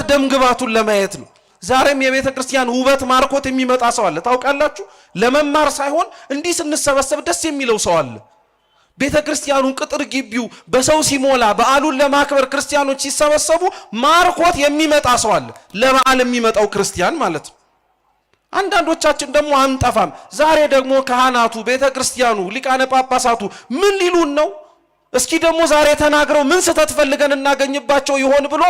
ደምግባቱን ለማየት ነው። ዛሬም የቤተ ክርስቲያን ውበት ማርኮት የሚመጣ ሰው አለ ታውቃላችሁ። ለመማር ሳይሆን እንዲህ ስንሰበሰብ ደስ የሚለው ሰው አለ። ቤተ ክርስቲያኑን ቅጥር ግቢው በሰው ሲሞላ በዓሉን ለማክበር ክርስቲያኖች ሲሰበሰቡ ማርኮት የሚመጣ ሰው አለ። ለበዓል የሚመጣው ክርስቲያን ማለት ነው። አንዳንዶቻችን ደግሞ አንጠፋም። ዛሬ ደግሞ ካህናቱ ቤተ ክርስቲያኑ ሊቃነ ጳጳሳቱ ምን ሊሉን ነው? እስኪ ደግሞ ዛሬ ተናግረው ምን ስተት ፈልገን እናገኝባቸው ይሆን ብሎ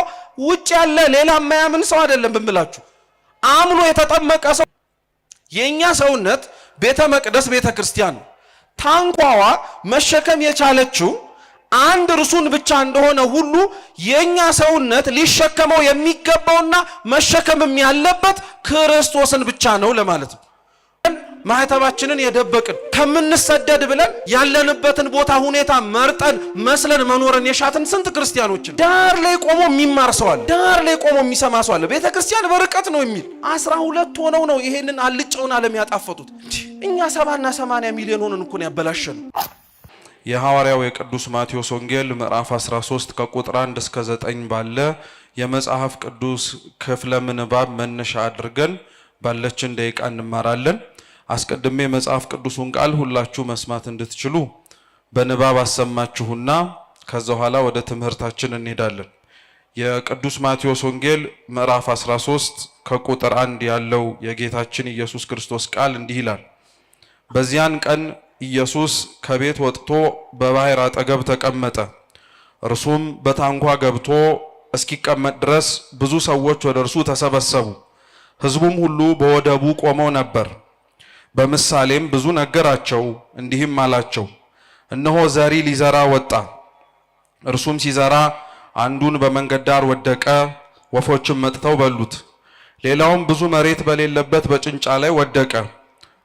ውጭ ያለ ሌላ የማያምን ሰው አይደለም ብምላችሁ አምኖ የተጠመቀ ሰው። የኛ ሰውነት ቤተ መቅደስ ቤተ ክርስቲያን ነው። ታንኳዋ መሸከም የቻለችው አንድ እርሱን ብቻ እንደሆነ ሁሉ የኛ ሰውነት ሊሸከመው የሚገባውና መሸከምም ያለበት ክርስቶስን ብቻ ነው ለማለት ነው። ማህተባችንን የደበቅን ከምንሰደድ ብለን ያለንበትን ቦታ ሁኔታ መርጠን መስለን መኖርን የሻትን ስንት ክርስቲያኖችን ዳር ላይ ቆሞ የሚማር ሰው አለ። ዳር ላይ ቆሞ የሚሰማ ሰው አለ። ቤተ ክርስቲያን በርቀት ነው የሚል 12 ሆነው ነው ይሄንን አልጫውን ዓለም ያጣፈጡት። እኛ 70 እና 80 ሚሊዮን ሆነን እኮ ነው ያበላሸን። የሐዋርያው የቅዱስ ማቴዎስ ወንጌል ምዕራፍ 13 ከቁጥር 1 እስከ 9 ባለ የመጽሐፍ ቅዱስ ክፍለ ምንባብ መነሻ አድርገን ባለችን ደቂቃ እንማራለን። አስቀድሜ መጽሐፍ ቅዱሱን ቃል ሁላችሁ መስማት እንድትችሉ በንባብ አሰማችሁና ከዛ በኋላ ወደ ትምህርታችን እንሄዳለን። የቅዱስ ማቴዎስ ወንጌል ምዕራፍ 13 ከቁጥር 1 ያለው የጌታችን ኢየሱስ ክርስቶስ ቃል እንዲህ ይላል። በዚያን ቀን ኢየሱስ ከቤት ወጥቶ በባህር አጠገብ ተቀመጠ። እርሱም በታንኳ ገብቶ እስኪቀመጥ ድረስ ብዙ ሰዎች ወደ እርሱ ተሰበሰቡ። ሕዝቡም ሁሉ በወደቡ ቆመው ነበር። በምሳሌም ብዙ ነገራቸው፣ እንዲህም አላቸው። እነሆ ዘሪ ሊዘራ ወጣ። እርሱም ሲዘራ አንዱን በመንገድ ዳር ወደቀ፣ ወፎችም መጥተው በሉት። ሌላውም ብዙ መሬት በሌለበት በጭንጫ ላይ ወደቀ።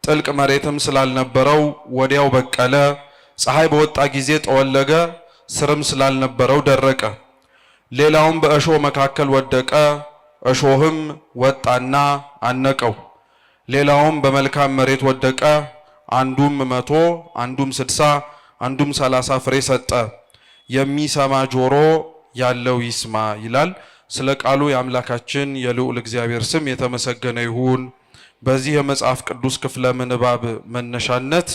ጥልቅ መሬትም ስላልነበረው ወዲያው በቀለ። ፀሐይ በወጣ ጊዜ ጠወለገ፣ ስርም ስላልነበረው ደረቀ። ሌላውም በእሾህ መካከል ወደቀ፣ እሾህም ወጣና አነቀው። ሌላውም በመልካም መሬት ወደቀ፣ አንዱም 100 አንዱም 60 አንዱም 30 ፍሬ ሰጠ። የሚሰማ ጆሮ ያለው ይስማ ይላል። ስለ ቃሉ የአምላካችን የልዑል እግዚአብሔር ስም የተመሰገነ ይሁን። በዚህ የመጽሐፍ ቅዱስ ክፍለ ምንባብ መነሻነት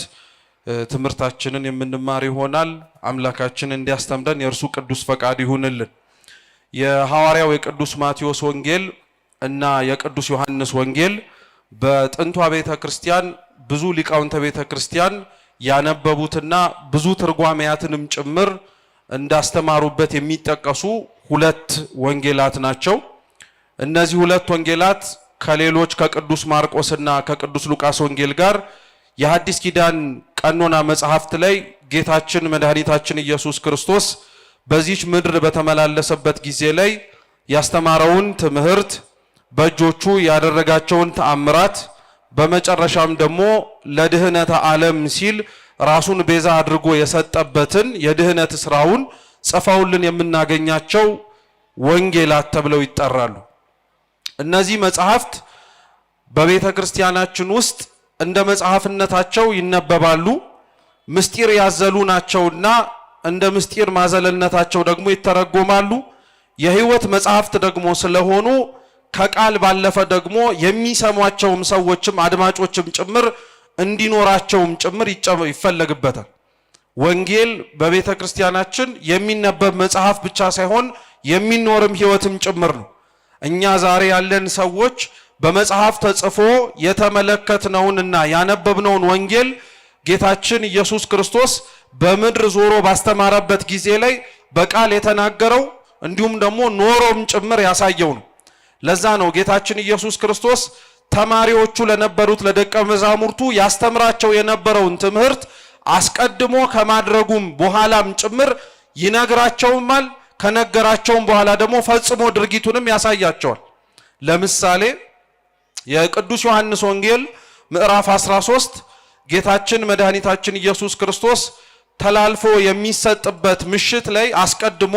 ትምህርታችንን የምንማር ይሆናል። አምላካችን እንዲያስተምረን የእርሱ ቅዱስ ፈቃድ ይሁንልን። የሐዋርያው የቅዱስ ማቴዎስ ወንጌል እና የቅዱስ ዮሐንስ ወንጌል በጥንቷ ቤተ ክርስቲያን ብዙ ሊቃውንተ ቤተ ክርስቲያን ያነበቡትና ብዙ ትርጓሜያትንም ጭምር እንዳስተማሩበት የሚጠቀሱ ሁለት ወንጌላት ናቸው። እነዚህ ሁለት ወንጌላት ከሌሎች ከቅዱስ ማርቆስና ከቅዱስ ሉቃስ ወንጌል ጋር የሐዲስ ኪዳን ቀኖና መጽሐፍት ላይ ጌታችን መድኃኒታችን ኢየሱስ ክርስቶስ በዚች ምድር በተመላለሰበት ጊዜ ላይ ያስተማረውን ትምህርት፣ በእጆቹ ያደረጋቸውን ተአምራት፣ በመጨረሻም ደግሞ ለድህነተ ዓለም ሲል ራሱን ቤዛ አድርጎ የሰጠበትን የድህነት ስራውን ጽፈውልን የምናገኛቸው ወንጌላት ተብለው ይጠራሉ። እነዚህ መጽሐፍት በቤተ ክርስቲያናችን ውስጥ እንደ መጽሐፍነታቸው ይነበባሉ። ምስጢር ያዘሉ ናቸውና እንደ ምስጢር ማዘለልነታቸው ደግሞ ይተረጎማሉ። የሕይወት መጽሐፍት ደግሞ ስለሆኑ ከቃል ባለፈ ደግሞ የሚሰሟቸውም ሰዎችም አድማጮችም ጭምር እንዲኖራቸውም ጭምር ይፈለግበታል። ወንጌል በቤተ ክርስቲያናችን የሚነበብ መጽሐፍ ብቻ ሳይሆን የሚኖርም ሕይወትም ጭምር ነው። እኛ ዛሬ ያለን ሰዎች በመጽሐፍ ተጽፎ የተመለከትነውንና ያነበብነውን ወንጌል ጌታችን ኢየሱስ ክርስቶስ በምድር ዞሮ ባስተማረበት ጊዜ ላይ በቃል የተናገረው እንዲሁም ደግሞ ኖሮም ጭምር ያሳየው ነው። ለዛ ነው ጌታችን ኢየሱስ ክርስቶስ ተማሪዎቹ ለነበሩት ለደቀ መዛሙርቱ ያስተምራቸው የነበረውን ትምህርት አስቀድሞ ከማድረጉም በኋላም ጭምር ይነግራቸውማል። ከነገራቸውም በኋላ ደግሞ ፈጽሞ ድርጊቱንም ያሳያቸዋል። ለምሳሌ የቅዱስ ዮሐንስ ወንጌል ምዕራፍ 13 ጌታችን መድኃኒታችን ኢየሱስ ክርስቶስ ተላልፎ የሚሰጥበት ምሽት ላይ አስቀድሞ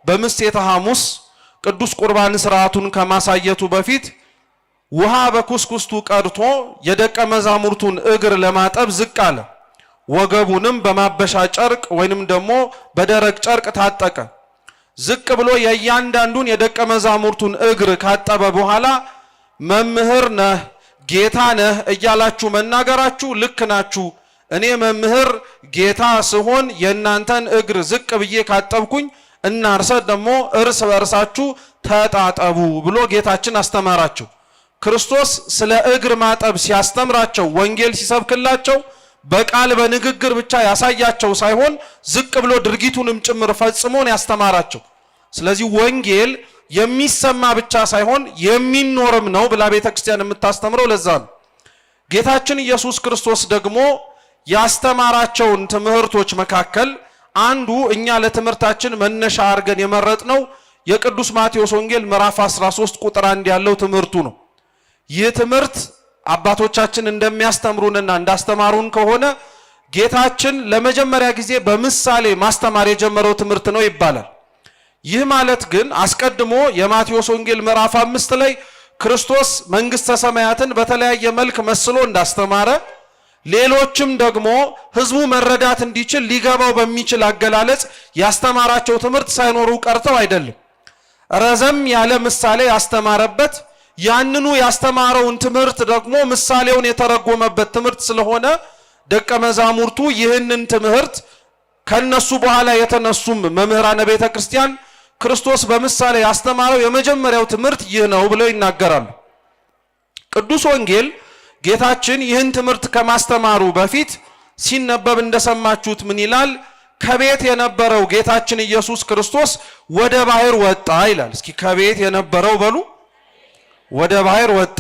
በምሴተ ሐሙስ ቅዱስ ቁርባን ስርዓቱን ከማሳየቱ በፊት ውሃ በኩስኩስቱ ቀድቶ የደቀ መዛሙርቱን እግር ለማጠብ ዝቅ አለ። ወገቡንም በማበሻ ጨርቅ ወይንም ደግሞ በደረቅ ጨርቅ ታጠቀ። ዝቅ ብሎ የእያንዳንዱን የደቀ መዛሙርቱን እግር ካጠበ በኋላ መምህር ነህ ጌታ ነህ እያላችሁ መናገራችሁ ልክ ናችሁ። እኔ መምህር ጌታ ስሆን የእናንተን እግር ዝቅ ብዬ ካጠብኩኝ እናንተ ደግሞ እርስ በርሳችሁ ተጣጠቡ ብሎ ጌታችን አስተማራቸው። ክርስቶስ ስለ እግር ማጠብ ሲያስተምራቸው፣ ወንጌል ሲሰብክላቸው በቃል በንግግር ብቻ ያሳያቸው ሳይሆን ዝቅ ብሎ ድርጊቱንም ጭምር ፈጽሞን ያስተማራቸው። ስለዚህ ወንጌል የሚሰማ ብቻ ሳይሆን የሚኖርም ነው ብላ ቤተክርስቲያን የምታስተምረው ለዛ ነው። ጌታችን ኢየሱስ ክርስቶስ ደግሞ ያስተማራቸውን ትምህርቶች መካከል አንዱ እኛ ለትምህርታችን መነሻ አድርገን የመረጥነው የቅዱስ ማቴዎስ ወንጌል ምዕራፍ 13 ቁጥር 1 ያለው ትምህርቱ ነው። ይህ ትምህርት አባቶቻችን እንደሚያስተምሩንና እንዳስተማሩን ከሆነ ጌታችን ለመጀመሪያ ጊዜ በምሳሌ ማስተማር የጀመረው ትምህርት ነው ይባላል። ይህ ማለት ግን አስቀድሞ የማቴዎስ ወንጌል ምዕራፍ 5 ላይ ክርስቶስ መንግስተ ሰማያትን በተለያየ መልክ መስሎ እንዳስተማረ፣ ሌሎችም ደግሞ ህዝቡ መረዳት እንዲችል ሊገባው በሚችል አገላለጽ ያስተማራቸው ትምህርት ሳይኖሩ ቀርተው አይደለም። ረዘም ያለ ምሳሌ ያስተማረበት፣ ያንኑ ያስተማረውን ትምህርት ደግሞ ምሳሌውን የተረጎመበት ትምህርት ስለሆነ ደቀ መዛሙርቱ ይህንን ትምህርት ከነሱ በኋላ የተነሱም መምህራነ ቤተ ክርስቲያን ክርስቶስ በምሳሌ ያስተማረው የመጀመሪያው ትምህርት ይህ ነው ብለው ይናገራሉ። ቅዱስ ወንጌል ጌታችን ይህን ትምህርት ከማስተማሩ በፊት ሲነበብ እንደሰማችሁት ምን ይላል? ከቤት የነበረው ጌታችን ኢየሱስ ክርስቶስ ወደ ባህር ወጣ ይላል። እስኪ ከቤት የነበረው በሉ፣ ወደ ባህር ወጣ።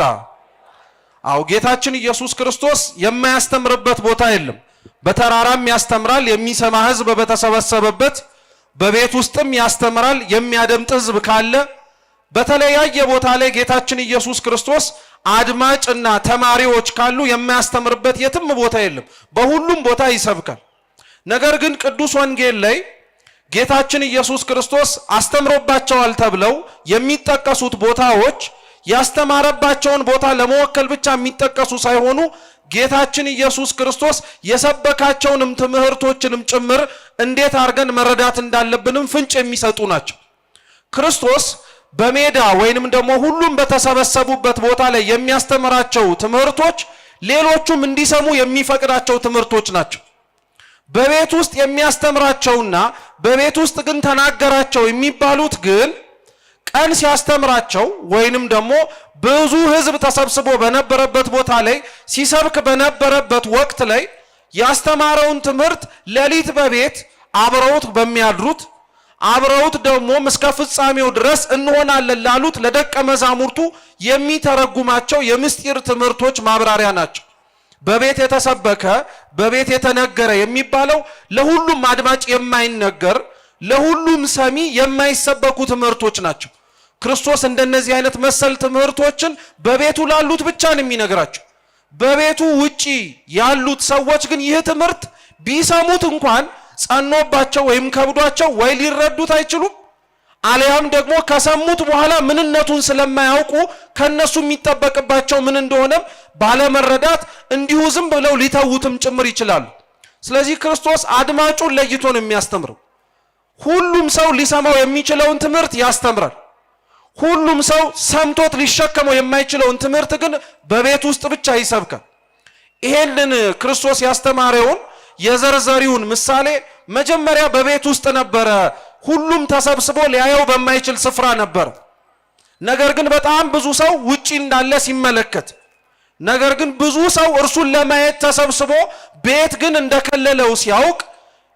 አው ጌታችን ኢየሱስ ክርስቶስ የማያስተምርበት ቦታ የለም። በተራራም ያስተምራል፣ የሚሰማ ህዝብ በተሰበሰበበት፣ በቤት ውስጥም ያስተምራል፣ የሚያደምጥ ህዝብ ካለ። በተለያየ ቦታ ላይ ጌታችን ኢየሱስ ክርስቶስ አድማጭና ተማሪዎች ካሉ የማያስተምርበት የትም ቦታ የለም። በሁሉም ቦታ ይሰብካል። ነገር ግን ቅዱስ ወንጌል ላይ ጌታችን ኢየሱስ ክርስቶስ አስተምሮባቸዋል ተብለው የሚጠቀሱት ቦታዎች ያስተማረባቸውን ቦታ ለመወከል ብቻ የሚጠቀሱ ሳይሆኑ ጌታችን ኢየሱስ ክርስቶስ የሰበካቸውንም ትምህርቶችንም ጭምር እንዴት አድርገን መረዳት እንዳለብንም ፍንጭ የሚሰጡ ናቸው። ክርስቶስ በሜዳ ወይንም ደግሞ ሁሉም በተሰበሰቡበት ቦታ ላይ የሚያስተምራቸው ትምህርቶች ሌሎቹም እንዲሰሙ የሚፈቅዳቸው ትምህርቶች ናቸው። በቤት ውስጥ የሚያስተምራቸውና በቤት ውስጥ ግን ተናገራቸው የሚባሉት ግን ቀን ሲያስተምራቸው ወይንም ደግሞ ብዙ ህዝብ ተሰብስቦ በነበረበት ቦታ ላይ ሲሰብክ በነበረበት ወቅት ላይ ያስተማረውን ትምህርት ሌሊት በቤት አብረውት በሚያድሩት አብረውት ደግሞ እስከ ፍጻሜው ድረስ እንሆናለን ላሉት ለደቀ መዛሙርቱ የሚተረጉማቸው የምስጢር ትምህርቶች ማብራሪያ ናቸው። በቤት የተሰበከ በቤት የተነገረ የሚባለው ለሁሉም አድማጭ የማይነገር ለሁሉም ሰሚ የማይሰበኩ ትምህርቶች ናቸው። ክርስቶስ እንደነዚህ አይነት መሰል ትምህርቶችን በቤቱ ላሉት ብቻ ነው የሚነግራቸው። በቤቱ ውጪ ያሉት ሰዎች ግን ይህ ትምህርት ቢሰሙት እንኳን ጸኖባቸው ወይም ከብዷቸው ወይ ሊረዱት አይችሉም፣ አለያም ደግሞ ከሰሙት በኋላ ምንነቱን ስለማያውቁ ከነሱ የሚጠበቅባቸው ምን እንደሆነ ባለመረዳት እንዲሁ ዝም ብለው ሊተውትም ጭምር ይችላሉ። ስለዚህ ክርስቶስ አድማጩን ለይቶ ነው የሚያስተምረው። ሁሉም ሰው ሊሰማው የሚችለውን ትምህርት ያስተምራል። ሁሉም ሰው ሰምቶት ሊሸከመው የማይችለውን ትምህርት ግን በቤት ውስጥ ብቻ ይሰብካል። ይሄንን ክርስቶስ ያስተማረውን የዘርዘሪውን ምሳሌ መጀመሪያ በቤት ውስጥ ነበረ። ሁሉም ተሰብስቦ ሊያየው በማይችል ስፍራ ነበር። ነገር ግን በጣም ብዙ ሰው ውጪ እንዳለ ሲመለከት፣ ነገር ግን ብዙ ሰው እርሱን ለማየት ተሰብስቦ ቤት ግን እንደከለለው ሲያውቅ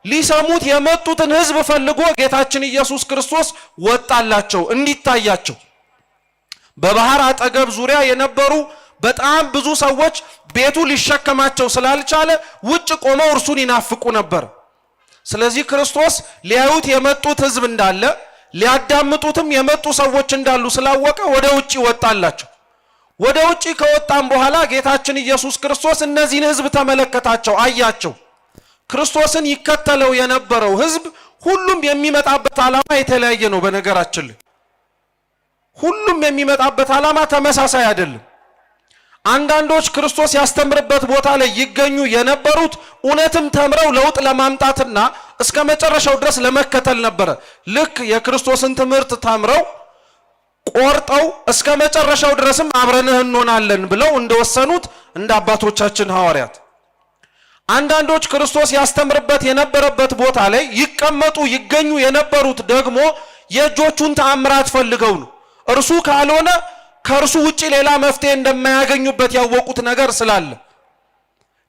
ሊሰሙት የመጡትን ህዝብ ፈልጎ ጌታችን ኢየሱስ ክርስቶስ ወጣላቸው እንዲታያቸው። በባህር አጠገብ ዙሪያ የነበሩ በጣም ብዙ ሰዎች ቤቱ ሊሸከማቸው ስላልቻለ ውጭ ቆመው እርሱን ይናፍቁ ነበር። ስለዚህ ክርስቶስ ሊያዩት የመጡት ህዝብ እንዳለ ሊያዳምጡትም የመጡ ሰዎች እንዳሉ ስላወቀ ወደ ውጪ ወጣላቸው። ወደ ውጪ ከወጣም በኋላ ጌታችን ኢየሱስ ክርስቶስ እነዚህን ህዝብ ተመለከታቸው፣ አያቸው። ክርስቶስን ይከተለው የነበረው ህዝብ ሁሉም የሚመጣበት ዓላማ የተለያየ ነው። በነገራችን ላይ ሁሉም የሚመጣበት ዓላማ ተመሳሳይ አይደለም። አንዳንዶች ክርስቶስ ያስተምርበት ቦታ ላይ ይገኙ የነበሩት እውነትም ተምረው ለውጥ ለማምጣትና እስከ መጨረሻው ድረስ ለመከተል ነበረ። ልክ የክርስቶስን ትምህርት ተምረው ቆርጠው እስከ መጨረሻው ድረስም አብረንህ እንሆናለን ብለው እንደወሰኑት እንደ አባቶቻችን ሐዋርያት አንዳንዶች ክርስቶስ ያስተምርበት የነበረበት ቦታ ላይ ይቀመጡ ይገኙ የነበሩት ደግሞ የእጆቹን ተአምራት ፈልገው ነው። እርሱ ካልሆነ ከእርሱ ውጪ ሌላ መፍትሄ እንደማያገኙበት ያወቁት ነገር ስላለ፣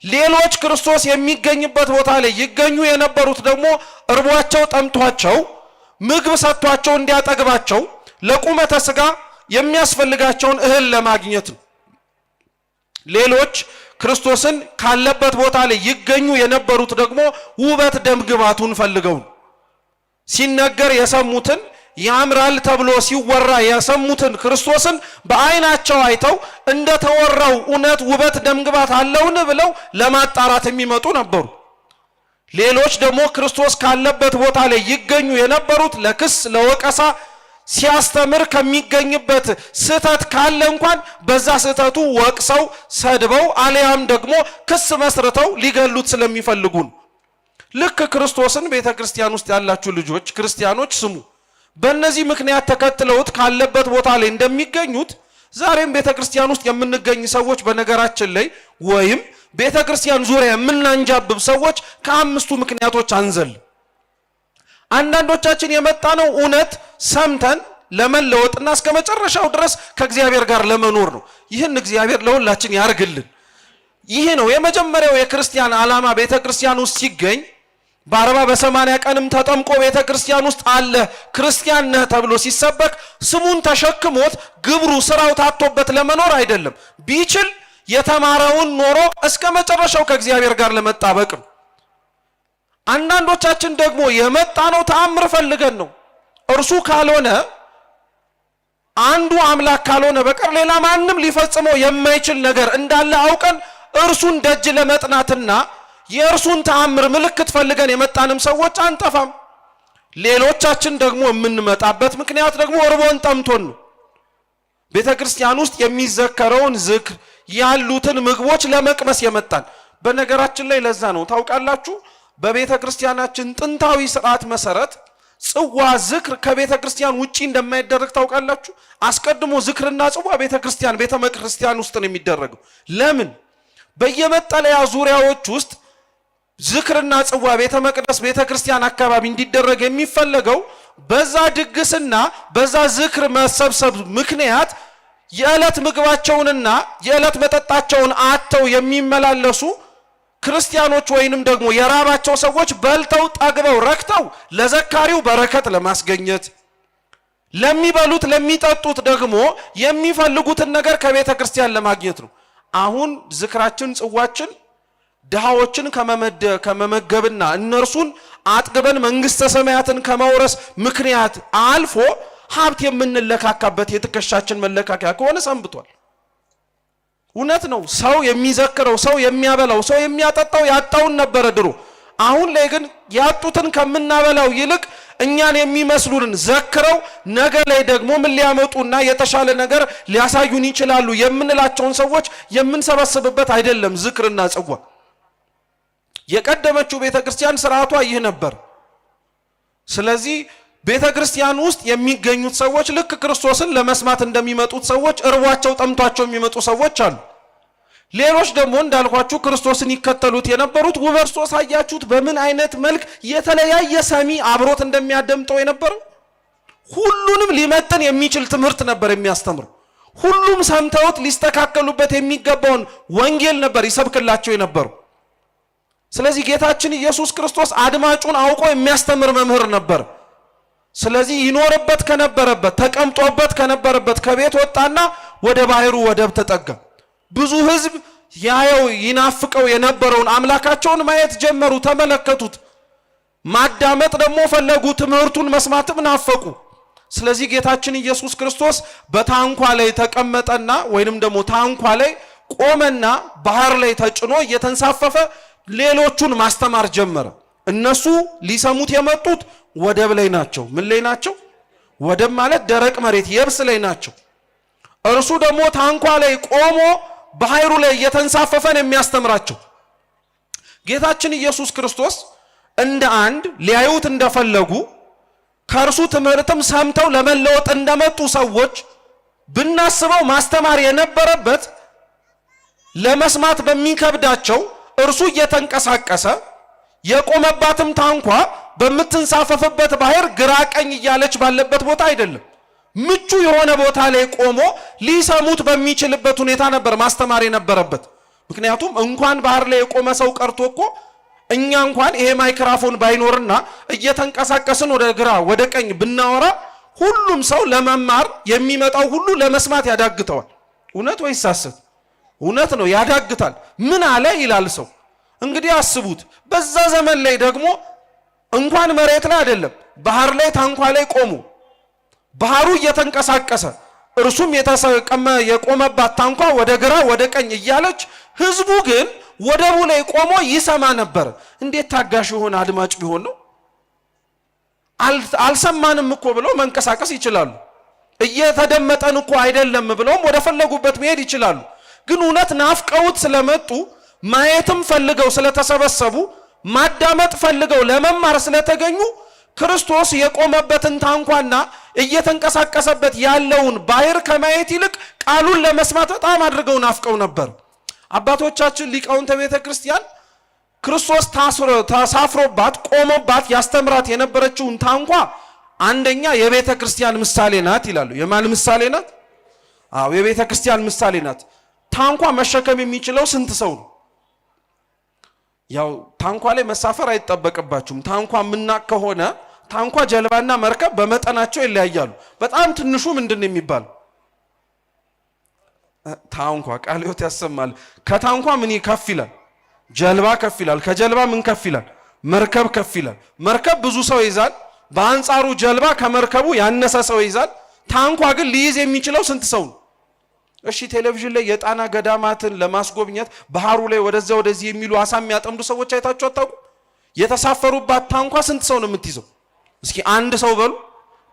ሌሎች ክርስቶስ የሚገኝበት ቦታ ላይ ይገኙ የነበሩት ደግሞ እርቧቸው ጠምቷቸው ምግብ ሰጥቷቸው እንዲያጠግባቸው ለቁመተ ሥጋ የሚያስፈልጋቸውን እህል ለማግኘት ነው። ሌሎች ክርስቶስን ካለበት ቦታ ላይ ይገኙ የነበሩት ደግሞ ውበት ደምግባቱን ፈልገው ነው። ሲነገር የሰሙትን ያምራል ተብሎ ሲወራ የሰሙትን ክርስቶስን በአይናቸው አይተው እንደተወራው እውነት ውበት ደምግባት አለውን ብለው ለማጣራት የሚመጡ ነበሩ። ሌሎች ደግሞ ክርስቶስ ካለበት ቦታ ላይ ይገኙ የነበሩት ለክስ ለወቀሳ ሲያስተምር ከሚገኝበት ስህተት ካለ እንኳን በዛ ስህተቱ ወቅሰው ሰድበው አልያም ደግሞ ክስ መስርተው ሊገሉት ስለሚፈልጉ ነው። ልክ ክርስቶስን ቤተክርስቲያን ውስጥ ያላችሁ ልጆች ክርስቲያኖች ስሙ። በእነዚህ ምክንያት ተከትለውት ካለበት ቦታ ላይ እንደሚገኙት ዛሬም ቤተክርስቲያን ውስጥ የምንገኝ ሰዎች በነገራችን ላይ ወይም ቤተክርስቲያን ዙሪያ የምናንጃብብ ሰዎች ከአምስቱ ምክንያቶች አንዘል። አንዳንዶቻችን የመጣ ነው እውነት ሰምተን ለመለወጥና እስከ መጨረሻው ድረስ ከእግዚአብሔር ጋር ለመኖር ነው። ይህን እግዚአብሔር ለሁላችን ያርግልን። ይህ ነው የመጀመሪያው የክርስቲያን ዓላማ። ቤተክርስቲያን ውስጥ ሲገኝ በ40 በ80 ቀንም ተጠምቆ ቤተክርስቲያን ውስጥ አለ ክርስቲያን ነህ ተብሎ ሲሰበክ ስሙን ተሸክሞት ግብሩ ስራው ታቶበት ለመኖር አይደለም። ቢችል የተማረውን ኖሮ እስከ መጨረሻው ከእግዚአብሔር ጋር ለመጣበቅ ነው። አንዳንዶቻችን ደግሞ የመጣ ነው ተአምር ፈልገን ነው። እርሱ ካልሆነ አንዱ አምላክ ካልሆነ በቀር ሌላ ማንም ሊፈጽመው የማይችል ነገር እንዳለ አውቀን እርሱን ደጅ ለመጥናትና የእርሱን ተአምር ምልክት ፈልገን የመጣንም ሰዎች አንጠፋም። ሌሎቻችን ደግሞ የምንመጣበት ምክንያት ደግሞ እርቦን ጠምቶን ነው። ቤተክርስቲያን ውስጥ የሚዘከረውን ዝክር ያሉትን ምግቦች ለመቅመስ የመጣን። በነገራችን ላይ ለዛ ነው ታውቃላችሁ በቤተክርስቲያናችን ጥንታዊ ስርዓት መሰረት ጽዋ ዝክር ከቤተክርስቲያን ውጪ እንደማይደረግ ታውቃላችሁ። አስቀድሞ ዝክርና ጽዋ ቤተክርስቲያን ቤተክርስቲያን ውስጥ ነው የሚደረገው። ለምን? በየመጠለያ ዙሪያዎች ውስጥ ዝክርና ጽዋ ቤተ መቅደስ ቤተክርስቲያን አካባቢ እንዲደረግ የሚፈለገው በዛ ድግስና በዛ ዝክር መሰብሰብ ምክንያት የዕለት ምግባቸውንና የዕለት መጠጣቸውን አጥተው የሚመላለሱ ክርስቲያኖች ወይንም ደግሞ የራባቸው ሰዎች በልተው ጠግበው ረክተው ለዘካሪው በረከት ለማስገኘት ለሚበሉት ለሚጠጡት ደግሞ የሚፈልጉትን ነገር ከቤተ ክርስቲያን ለማግኘት ነው። አሁን ዝክራችን ጽዋችን ድሃዎችን ከመመገብና እነርሱን አጥግበን መንግስተ ሰማያትን ከመውረስ ምክንያት አልፎ ሀብት የምንለካካበት የትከሻችን መለካከያ ከሆነ ሰንብቷል። እውነት ነው። ሰው የሚዘክረው ሰው የሚያበላው ሰው የሚያጠጣው ያጣውን ነበረ ድሮ። አሁን ላይ ግን ያጡትን ከምናበላው ይልቅ እኛን የሚመስሉንን ዘክረው ነገ ላይ ደግሞ ምን ሊያመጡና የተሻለ ነገር ሊያሳዩን ይችላሉ የምንላቸውን ሰዎች የምንሰበስብበት አይደለም ዝክርና ጽዋ። የቀደመችው ቤተክርስቲያን ስርዓቷ ይህ ነበር። ስለዚህ ቤተክርስቲያን ውስጥ የሚገኙት ሰዎች ልክ ክርስቶስን ለመስማት እንደሚመጡት ሰዎች እርቧቸው ጠምቷቸው የሚመጡ ሰዎች አሉ። ሌሎች ደግሞ እንዳልኳችሁ ክርስቶስን ይከተሉት የነበሩት ክርስቶስ አያችሁት በምን አይነት መልክ የተለያየ ሰሚ አብሮት እንደሚያደምጠው የነበረው ሁሉንም ሊመጥን የሚችል ትምህርት ነበር የሚያስተምረው። ሁሉም ሰምተውት ሊስተካከሉበት የሚገባውን ወንጌል ነበር ይሰብክላቸው የነበረው። ስለዚህ ጌታችን ኢየሱስ ክርስቶስ አድማጩን አውቆ የሚያስተምር መምህር ነበር። ስለዚህ ይኖርበት ከነበረበት ተቀምጦበት ከነበረበት ከቤት ወጣና ወደ ባህሩ ወደብ ተጠጋ። ብዙ ሕዝብ ያየው ይናፍቀው የነበረውን አምላካቸውን ማየት ጀመሩ፣ ተመለከቱት። ማዳመጥ ደግሞ ፈለጉ፣ ትምህርቱን መስማትም ናፈቁ። ስለዚህ ጌታችን ኢየሱስ ክርስቶስ በታንኳ ላይ ተቀመጠና ወይንም ደግሞ ታንኳ ላይ ቆመና ባህር ላይ ተጭኖ እየተንሳፈፈ ሌሎቹን ማስተማር ጀመረ። እነሱ ሊሰሙት የመጡት ወደብ ላይ ናቸው። ምን ላይ ናቸው? ወደብ ማለት ደረቅ መሬት የብስ ላይ ናቸው። እርሱ ደግሞ ታንኳ ላይ ቆሞ ባህሩ ላይ እየተንሳፈፈን የሚያስተምራቸው። ጌታችን ኢየሱስ ክርስቶስ እንደ አንድ ሊያዩት እንደፈለጉ ከእርሱ ትምህርትም ሰምተው ለመለወጥ እንደመጡ ሰዎች ብናስበው ማስተማር የነበረበት ለመስማት በሚከብዳቸው እርሱ እየተንቀሳቀሰ የቆመባትም ታንኳ በምትንሳፈፍበት ባህር ግራ ቀኝ እያለች ባለበት ቦታ አይደለም። ምቹ የሆነ ቦታ ላይ ቆሞ ሊሰሙት በሚችልበት ሁኔታ ነበር ማስተማር የነበረበት። ምክንያቱም እንኳን ባህር ላይ የቆመ ሰው ቀርቶ እኮ እኛ እንኳን ይሄ ማይክራፎን ባይኖርና እየተንቀሳቀስን ወደ ግራ ወደ ቀኝ ብናወራ ሁሉም ሰው ለመማር የሚመጣው ሁሉ ለመስማት ያዳግተዋል። እውነት ወይስ ሐሰት? እውነት ነው፣ ያዳግታል። ምን አለ ይላል ሰው። እንግዲህ አስቡት፣ በዛ ዘመን ላይ ደግሞ እንኳን መሬት ላይ አይደለም ባህር ላይ ታንኳ ላይ ቆሙ። ባህሩ እየተንቀሳቀሰ እርሱም የቆመባት ታንኳ ወደ ግራ ወደ ቀኝ እያለች ህዝቡ ግን ወደቡ ላይ ቆሞ ይሰማ ነበር። እንዴት ታጋሽ የሆነ አድማጭ ቢሆን ነው? አልሰማንም እኮ ብለው መንቀሳቀስ ይችላሉ። እየተደመጠን እኮ አይደለም ብለውም ወደ ፈለጉበት መሄድ ይችላሉ። ግን እውነት ናፍቀውት ስለመጡ ማየትም ፈልገው ስለተሰበሰቡ ማዳመጥ ፈልገው ለመማር ስለተገኙ ክርስቶስ የቆመበትን ታንኳና እየተንቀሳቀሰበት ያለውን ባህር ከማየት ይልቅ ቃሉን ለመስማት በጣም አድርገው ናፍቀው ነበር። አባቶቻችን ሊቃውንተ ቤተ ክርስቲያን ክርስቶስ ተሳፍሮባት ቆሞባት ያስተምራት የነበረችውን ታንኳ አንደኛ የቤተ ክርስቲያን ምሳሌ ናት ይላሉ። የማን ምሳሌ ናት? አዎ የቤተ ክርስቲያን ምሳሌ ናት። ታንኳ መሸከም የሚችለው ስንት ሰው ነው? ያው ታንኳ ላይ መሳፈር አይጠበቅባችሁም። ታንኳ ምናቅ ከሆነ ታንኳ ጀልባና መርከብ በመጠናቸው ይለያያሉ። በጣም ትንሹ ምንድን ነው የሚባለው? ታንኳ ቃለ ሕይወት ያሰማል። ከታንኳ ምን ከፍ ይላል? ጀልባ ከፍ ይላል። ከጀልባ ምን ከፍ ይላል? መርከብ ከፍ ይላል። መርከብ ብዙ ሰው ይዛል። በአንጻሩ ጀልባ ከመርከቡ ያነሰ ሰው ይዛል። ታንኳ ግን ሊይዝ የሚችለው ስንት ሰው ነው? እሺ ቴሌቪዥን ላይ የጣና ገዳማትን ለማስጎብኘት ባህሩ ላይ ወደዛ ወደዚህ የሚሉ አሳ የሚያጠምዱ ሰዎች አይታችሁ አታውቁ? የተሳፈሩባት ታንኳ ስንት ሰው ነው የምትይዘው? እስኪ አንድ ሰው በሉ።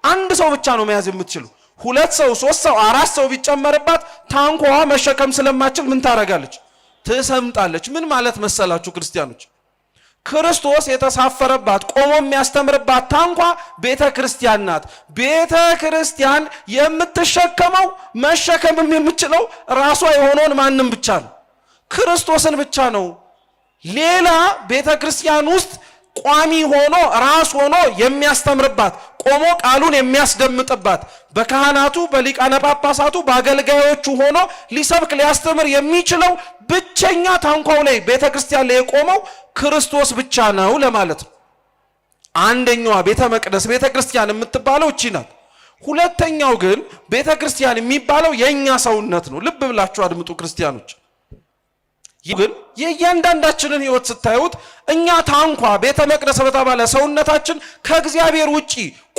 አንድ ሰው ብቻ ነው መያዝ የምትችሉ። ሁለት ሰው፣ ሶስት ሰው፣ አራት ሰው ቢጨመርባት ታንኳዋ መሸከም ስለማትችል ምን ታረጋለች? ትሰምጣለች። ምን ማለት መሰላችሁ ክርስቲያኖች? ክርስቶስ የተሳፈረባት ቆሞ የሚያስተምርባት ታንኳ ቤተ ክርስቲያን ናት። ቤተ ክርስቲያን የምትሸከመው መሸከምም የምችለው ራሷ የሆነውን ማንም ብቻ ነው? ክርስቶስን ብቻ ነው። ሌላ ቤተ ክርስቲያን ውስጥ ቋሚ ሆኖ ራስ ሆኖ የሚያስተምርባት ቆሞ ቃሉን የሚያስደምጥባት በካህናቱ በሊቃነ ጳጳሳቱ በአገልጋዮቹ ሆኖ ሊሰብክ ሊያስተምር የሚችለው ብቸኛ ታንኳው ላይ ቤተ ክርስቲያን ላይ የቆመው ክርስቶስ ብቻ ነው ለማለት ነው። አንደኛዋ ቤተ መቅደስ ቤተ ክርስቲያን የምትባለው እቺ ናት። ሁለተኛው ግን ቤተ ክርስቲያን የሚባለው የኛ ሰውነት ነው። ልብ ብላችሁ አድምጡ ክርስቲያኖች። ግን የእያንዳንዳችንን ህይወት ስታዩት እኛ ታንኳ ቤተ መቅደስ በተባለ ሰውነታችን ከእግዚአብሔር ውጪ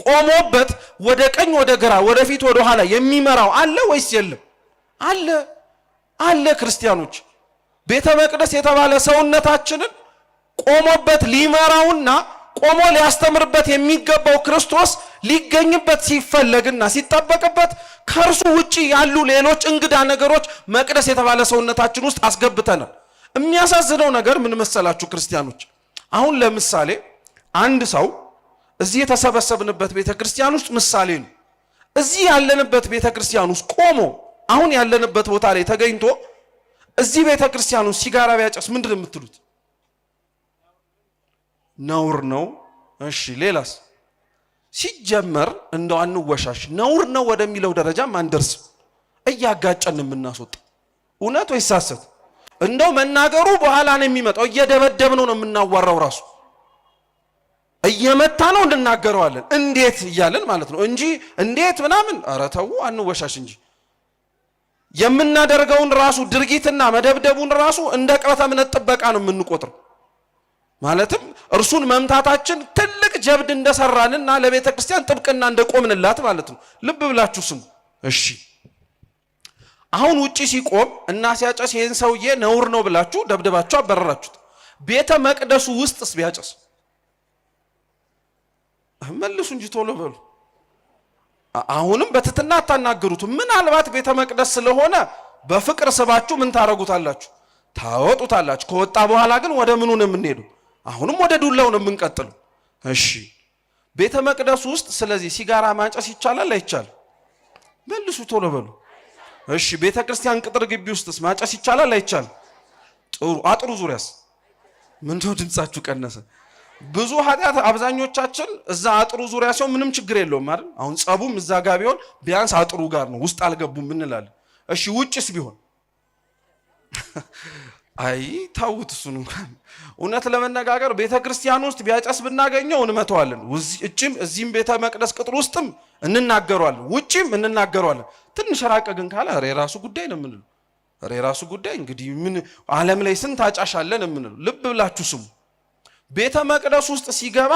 ቆሞበት ወደ ቀኝ ወደ ግራ ወደ ፊት ወደ ኋላ የሚመራው አለ ወይስ የለም? አለ አለ። ክርስቲያኖች ቤተ መቅደስ የተባለ ሰውነታችንን ቆሞበት ሊመራውና ቆሞ ሊያስተምርበት የሚገባው ክርስቶስ ሊገኝበት ሲፈለግና ሲጠበቅበት ከእርሱ ውጪ ያሉ ሌሎች እንግዳ ነገሮች መቅደስ የተባለ ሰውነታችን ውስጥ አስገብተናል። የሚያሳዝነው ነገር ምን መሰላችሁ ክርስቲያኖች? አሁን ለምሳሌ አንድ ሰው እዚህ የተሰበሰብንበት ቤተክርስቲያን ውስጥ ምሳሌ ነው። እዚህ ያለንበት ቤተክርስቲያን ውስጥ ቆሞ አሁን ያለንበት ቦታ ላይ ተገኝቶ እዚህ ቤተክርስቲያን ውስጥ ሲጋራ ቢያጨስ ምንድን ነው የምትሉት? ነውር ነው። እሺ ሌላስ? ሲጀመር እንደው አንወሻሽ፣ ነውር ነው ወደሚለው ደረጃ ማንደርስ እያጋጨን የምናስወጣ እውነት ወይስ ሐሰት? እንደው መናገሩ በኋላ ነው የሚመጣው። እየደበደብነው ነው የምናዋራው። ራሱ እየመታ ነው እንናገረዋለን እንዴት እያለን ማለት ነው እንጂ እንዴት ምናምን ኧረ ተው አንወሻሽ እንጂ የምናደርገውን ራሱ ድርጊትና መደብደቡን ራሱ እንደ ቅበተ እምነት ጥበቃ ነው የምንቆጥረው። ማለትም እርሱን መምታታችን ትልቅ ጀብድ እንደሰራንና ለቤተ ክርስቲያን ጥብቅና እንደቆምንላት ማለት ነው። ልብ ብላችሁ ስሙ እሺ። አሁን ውጪ ሲቆም እና ሲያጨስ ይሄን ሰውዬ ነውር ነው ብላችሁ ደብደባችሁ አበረራችሁት። ቤተ መቅደሱ ውስጥስ ቢያጨስ መልሱ እንጂ ቶሎ በሉ። አሁንም በትትና አታናገሩት። ምናልባት ቤተ መቅደስ ስለሆነ በፍቅር ስባችሁ ምን ታረጉታላችሁ? ታወጡታላችሁ። ከወጣ በኋላ ግን ወደ ምኑ ነው የምንሄደው? አሁንም ወደ ዱላው ነው የምንቀጥለው። እሺ ቤተ መቅደስ ውስጥ ስለዚህ ሲጋራ ማጨስ ይቻላል አይቻል? መልሱ ቶሎ በሉ። እሺ ቤተ ክርስቲያን ቅጥር ግቢ ውስጥስ ማጨስ ይቻላል አይቻል? ጥሩ። አጥሩ ዙሪያስ? ምን ነው ድምጻችሁ ቀነሰ? ብዙ ኃጢአት አብዛኞቻችን እዛ አጥሩ ዙሪያ ሲሆን ምንም ችግር የለውም አይደል? አሁን ጸቡም እዛ ጋር ቢሆን ቢያንስ አጥሩ ጋር ነው፣ ውስጥ አልገቡም እንላለን። እሺ ውጭስ ቢሆን? አይ ታውት እሱን እንኳን እውነት ለመነጋገር ቤተ ክርስቲያን ውስጥ ቢያጨስ ብናገኘው እንመተዋለን። እዚህም ቤተ መቅደስ ቅጥር ውስጥም እንናገረዋለን፣ ውጭም እንናገረዋለን። ትንሽ ራቀ ግን ካለ የራሱ ጉዳይ ነው የምንለው። የራሱ ጉዳይ እንግዲህ ምን ዓለም ላይ ስንት አጫሻለን የምንለው። ልብ ብላችሁ ስሙ። ቤተ መቅደስ ውስጥ ሲገባ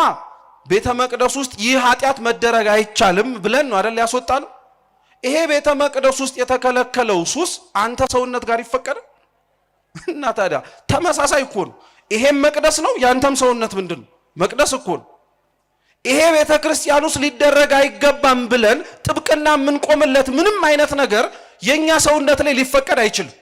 ቤተ መቅደስ ውስጥ ይህ ኃጢአት መደረግ አይቻልም ብለን ነው አይደል ያስወጣነው። ይሄ ቤተ መቅደስ ውስጥ የተከለከለው ሱስ አንተ ሰውነት ጋር ይፈቀዳል? እና ታዲያ ተመሳሳይ እኮ ነው። ይሄም መቅደስ ነው፣ ያንተም ሰውነት ምንድነው? መቅደስ እኮ ነው። ይሄ ቤተ ክርስቲያን ውስጥ ሊደረግ አይገባም ብለን ጥብቅና የምንቆምለት ምንም አይነት ነገር የኛ ሰውነት ላይ ሊፈቀድ አይችልም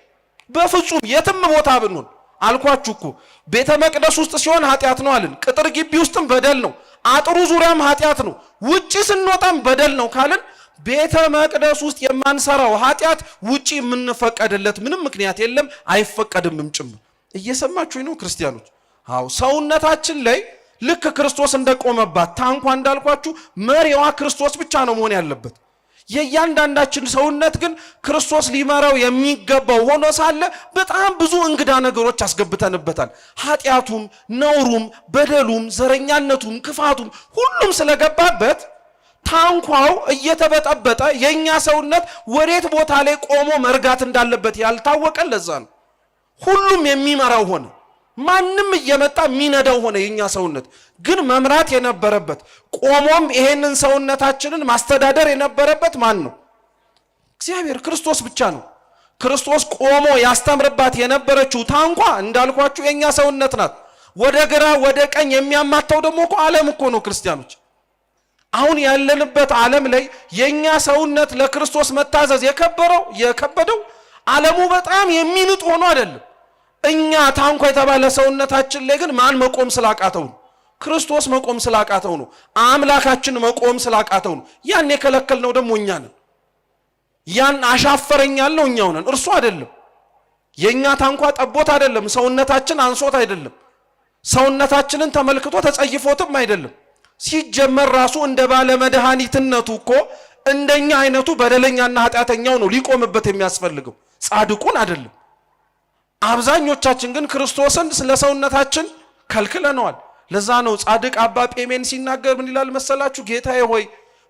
በፍጹም። የትም ቦታ ብንሆን አልኳችሁ እኮ ቤተ መቅደስ ውስጥ ሲሆን ኃጢአት ነው አልን። ቅጥር ግቢ ውስጥም በደል ነው፣ አጥሩ ዙሪያም ኃጢአት ነው፣ ውጪ ስንወጣም በደል ነው ካልን ቤተ መቅደስ ውስጥ የማንሰራው ኃጢአት ውጪ የምንፈቀድለት ምንም ምክንያት የለም፣ አይፈቀድምም ጭምር። እየሰማችሁኝ ነው ክርስቲያኖች? አዎ ሰውነታችን ላይ ልክ ክርስቶስ እንደቆመባት ታንኳ እንዳልኳችሁ መሪዋ ክርስቶስ ብቻ ነው መሆን ያለበት። የእያንዳንዳችን ሰውነት ግን ክርስቶስ ሊመራው የሚገባው ሆኖ ሳለ በጣም ብዙ እንግዳ ነገሮች አስገብተንበታል። ኃጢአቱም፣ ነውሩም፣ በደሉም፣ ዘረኛነቱም፣ ክፋቱም ሁሉም ስለገባበት ታንኳው እየተበጠበጠ የኛ ሰውነት ወዴት ቦታ ላይ ቆሞ መርጋት እንዳለበት ያልታወቀ ለዛ ነው ሁሉም የሚመራው ሆነ። ማንም እየመጣ የሚነዳው ሆነ። የኛ ሰውነት ግን መምራት የነበረበት ቆሞም ይሄንን ሰውነታችንን ማስተዳደር የነበረበት ማን ነው? እግዚአብሔር ክርስቶስ ብቻ ነው። ክርስቶስ ቆሞ ያስተምርባት የነበረችው ታንኳ እንዳልኳችሁ የኛ ሰውነት ናት። ወደ ግራ ወደ ቀኝ የሚያማታው ደግሞ እኮ ዓለም እኮ ነው ክርስቲያኖች። አሁን ያለንበት ዓለም ላይ የኛ ሰውነት ለክርስቶስ መታዘዝ የከበደው ዓለሙ በጣም የሚንጥ ሆኖ አይደለም። እኛ ታንኳ የተባለ ሰውነታችን ላይ ግን ማን መቆም ስላቃተው ነው? ክርስቶስ መቆም ስላቃተው ነው። አምላካችን መቆም ስላቃተው ነው። ያን የከለከልነው ደግሞ እኛ ነን። ያን አሻፈረኝ ያለው እኛው ነን፣ እርሱ አይደለም። የኛ ታንኳ ጠቦት አይደለም፣ ሰውነታችን አንሶት አይደለም፣ ሰውነታችንን ተመልክቶ ተጸይፎትም አይደለም። ሲጀመር ራሱ እንደ ባለ መድኃኒትነቱ እኮ እንደኛ አይነቱ በደለኛና ኃጢአተኛው ነው ሊቆምበት የሚያስፈልገው፣ ጻድቁን አይደለም። አብዛኞቻችን ግን ክርስቶስን ስለ ሰውነታችን ከልክለነዋል። ለዛ ነው ጻድቅ አባ ጴሜን ሲናገር ምን ይላል መሰላችሁ? ጌታዬ ሆይ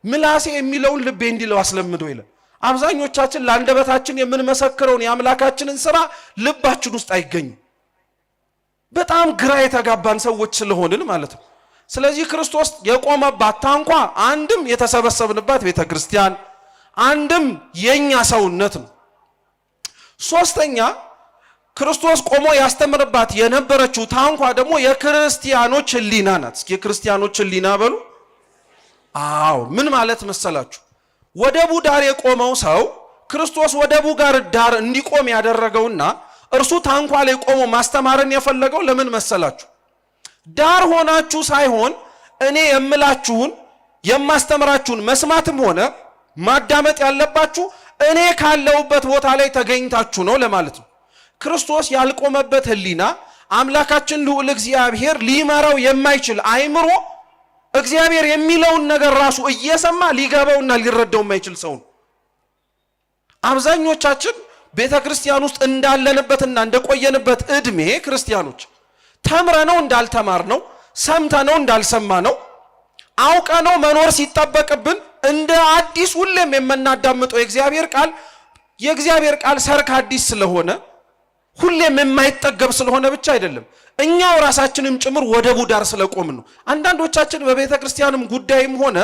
ምላሴ የሚለውን ልቤ እንዲለው አስለምደው ይላል። አብዛኞቻችን ለአንደበታችን የምንመሰክረውን የአምላካችንን ስራ ልባችን ውስጥ አይገኝም። በጣም ግራ የተጋባን ሰዎች ስለሆንን ማለት ነው። ስለዚህ ክርስቶስ የቆመባት ታንኳ አንድም የተሰበሰብንባት ቤተ ክርስቲያን፣ አንድም የኛ ሰውነት ነው። ሶስተኛ ክርስቶስ ቆሞ ያስተምርባት የነበረችው ታንኳ ደግሞ የክርስቲያኖች ሕሊና ናት። እስኪ የክርስቲያኖች ሕሊና በሉ። አዎ ምን ማለት መሰላችሁ? ወደቡ ዳር የቆመው ሰው ክርስቶስ ወደቡ ጋር ዳር እንዲቆም ያደረገውና እርሱ ታንኳ ላይ ቆሞ ማስተማርን የፈለገው ለምን መሰላችሁ? ዳር ሆናችሁ ሳይሆን እኔ የምላችሁን የማስተምራችሁን መስማትም ሆነ ማዳመጥ ያለባችሁ እኔ ካለውበት ቦታ ላይ ተገኝታችሁ ነው ለማለት ነው። ክርስቶስ ያልቆመበት ሕሊና አምላካችን ልዑል እግዚአብሔር ሊመራው የማይችል አይምሮ እግዚአብሔር የሚለውን ነገር ራሱ እየሰማ ሊገባውና ሊረዳው የማይችል ሰው ነው። አብዛኞቻችን ቤተ ክርስቲያን ውስጥ እንዳለንበትና እንደቆየንበት እድሜ ክርስቲያኖች ተምረነው እንዳልተማርነው፣ ሰምተነው እንዳልሰማነው፣ አውቀነው መኖር ሲጠበቅብን እንደ አዲስ ሁሌም የምናዳምጠው የእግዚአብሔር ቃል ሰርክ አዲስ ስለሆነ ሁሌም የማይጠገብ ስለሆነ ብቻ አይደለም፣ እኛው ራሳችንም ጭምር ወደቡ ዳር ስለቆምን ነው። አንዳንዶቻችን በቤተ ክርስቲያንም ጉዳይም ሆነ